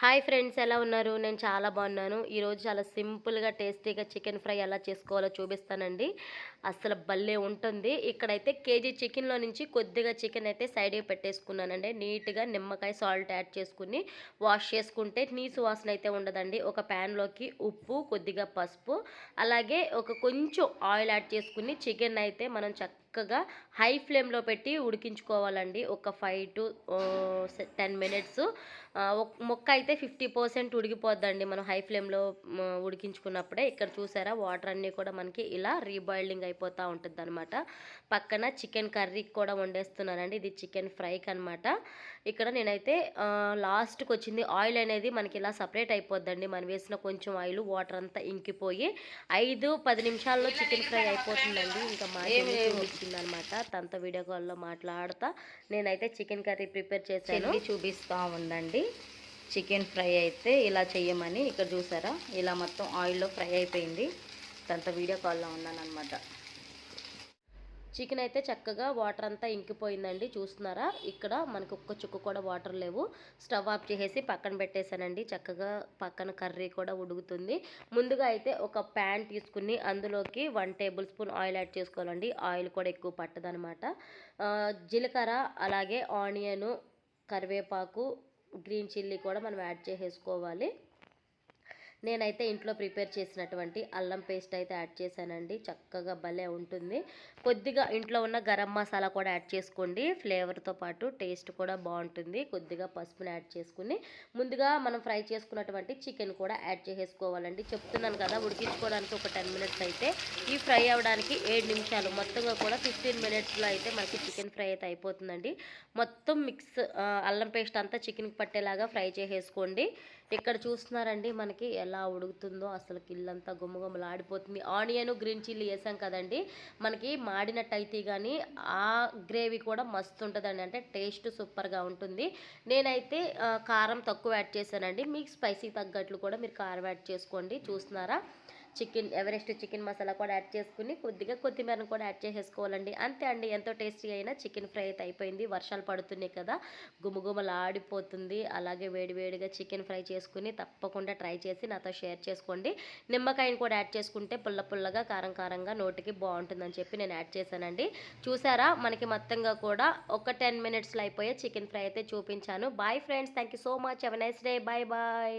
Hi friends, ఎలా ఉన్నారు? నేను చాలా బాగున్నాను. ఈరోజు చాలా సింపుల్గా టేస్టీగా చికెన్ ఫ్రై ఎలా చేసుకోవాలో చూపిస్తానండి. అసలు భలే ఉంటుంది. ఇక్కడైతే కేజీ చికెన్లో నుంచి కొద్దిగా చికెన్ అయితే సైడ్కి పెట్టేసుకున్నానండి. నీట్గా నిమ్మకాయ సాల్ట్ యాడ్ చేసుకుని వాష్ చేసుకుంటే నీసు వాసన అయితే ఉండదండి. ఒక ప్యాన్లోకి ఉప్పు, కొద్దిగా పసుపు, అలాగే కొంచెం ఆయిల్ యాడ్ చేసుకుని చికెన్ అయితే మనం చక్కగా హై ఫ్లేమ్లో పెట్టి ఉడికించుకోవాలండి. ఒక 5 to 10 మినిట్స్. మొక్క అయితే 50% ఉడికిపోద్దండి మనం హై ఫ్లేమ్లో ఉడికించుకున్నప్పుడే. ఇక్కడ చూసారా, వాటర్ అన్నీ కూడా మనకి ఇలా రీబాయిలింగ్ అయిపోతూ ఉంటుంది అనమాట. పక్కన చికెన్ కర్రీకి కూడా వండేస్తున్నానండి. ఇది చికెన్ ఫ్రైకి అనమాట. ఇక్కడ నేనైతే లాస్ట్కి వచ్చింది ఆయిల్ అనేది మనకి ఇలా సపరేట్ అయిపోద్దండి. మనం వేసిన కొంచెం ఆయిల్, వాటర్ అంతా ఇంకిపోయి 5-10 నిమిషాల్లో చికెన్ ఫ్రై అయిపోతుందండి. ఇంకా మా వచ్చిందనమాట. తనతో వీడియో కాల్లో మాట్లాడుతా నేనైతే చికెన్ కర్రీ ప్రిపేర్ చేసి చూపిస్తూ ఉందండి. చికెన్ ఫ్రై అయితే ఇలా చేయమని. ఇక్కడ చూసారా, ఇలా మొత్తం ఆయిల్లో ఫ్రై అయిపోయింది. తనతో వీడియో కాల్లో ఉన్నానమాట. చికెన్ అయితే చక్కగా వాటర్ అంతా ఇంకిపోయిందండి. చూస్తున్నారా, ఇక్కడ మనకు ఒక్క చుక్క కూడా వాటర్ లేవు. స్టవ్ ఆఫ్ చేసేసి పక్కన పెట్టేశానండి. చక్కగా పక్కన కర్రీ కూడా ఉడుకుతుంది. ముందుగా అయితే ఒక ప్యాన్ తీసుకుని అందులోకి 1 టేబుల్ స్పూన్ ఆయిల్ యాడ్ చేసుకోవాలండి. ఆయిల్ కూడా ఎక్కువ పట్టదనమాట. జీలకర్ర, అలాగే ఆనియను, కరివేపాకు, గ్రీన్ చిల్లీ కూడా మనం యాడ్ చేసేసుకోవాలి. నేనైతే ఇంట్లో ప్రిపేర్ చేసినటువంటి అల్లం పేస్ట్ అయితే యాడ్ చేశానండి. చక్కగా భలే ఉంటుంది. కొద్దిగా ఇంట్లో ఉన్న గరం మసాలా కూడా యాడ్ చేసుకోండి. ఫ్లేవర్తో పాటు టేస్ట్ కూడా బాగుంటుంది. కొద్దిగా పసుపుని యాడ్ చేసుకుని ముందుగా మనం ఫ్రై చేసుకున్నటువంటి చికెన్ కూడా యాడ్ చేసేసుకోవాలండి. చెప్తున్నాను కదా, ఉడికించుకోవడానికి ఒక 10 మినిట్స్ అయితే, ఈ ఫ్రై అవ్వడానికి 7 నిమిషాలు, మొత్తంగా కూడా 15 మినిట్స్లో అయితే మనకి చికెన్ ఫ్రై అయితే అయిపోతుందండి. మొత్తం అల్లం పేస్ట్ అంతా చికెన్కి పట్టేలాగా ఫ్రై చేసేసుకోండి. ఇక్కడ చూస్తున్నారండి మనకి ఎలా ఉడుకుతుందో. అసలు కిల్లంతా గుమ్మగుమ్మలాడిపోతుంది. ఆనియన్, గ్రీన్ చిల్లీ వేసాం కదండి, మనకి మాడినట్టయితే కానీ ఆ గ్రేవీ కూడా మస్తు ఉంటుందండి. అంటే టేస్ట్ సూపర్గా ఉంటుంది. నేనైతే కారం తక్కువ యాడ్ చేశానండి. మీకు స్పైసీ తగ్గట్లు కూడా మీరు కారం యాడ్ చేసుకోండి. చూస్తున్నారా, ఎవరెస్ట్ చికెన్ మసాలా కూడా యాడ్ చేసుకుని కొద్దిగా కొత్తిమీరను కూడా యాడ్ చేసేసుకోవాలండి. అంతే అండి, ఎంతో టేస్టీ అయినా చికెన్ ఫ్రై అయితే అయిపోయింది. వర్షాలు పడుతున్నాయి కదా, గుమగుమలాడిపోతుంది. అలాగే వేడివేడిగా చికెన్ ఫ్రై చేసుకుని తప్పకుండా ట్రై చేసి నాతో షేర్ చేసుకోండి. నిమ్మకాయని కూడా యాడ్ చేసుకుంటే పుల్ల పుల్లగా, కారం కారంగా నోటికి బాగుంటుందని చెప్పి నేను యాడ్ చేశానండి. చూసారా, మనకి మొత్తంగా కూడా ఒక 10 మినిట్స్లో అయిపోయే చికెన్ ఫ్రై అయితే చూపించాను. Bye friends, thank you so much. Have a nice day. Bye bye.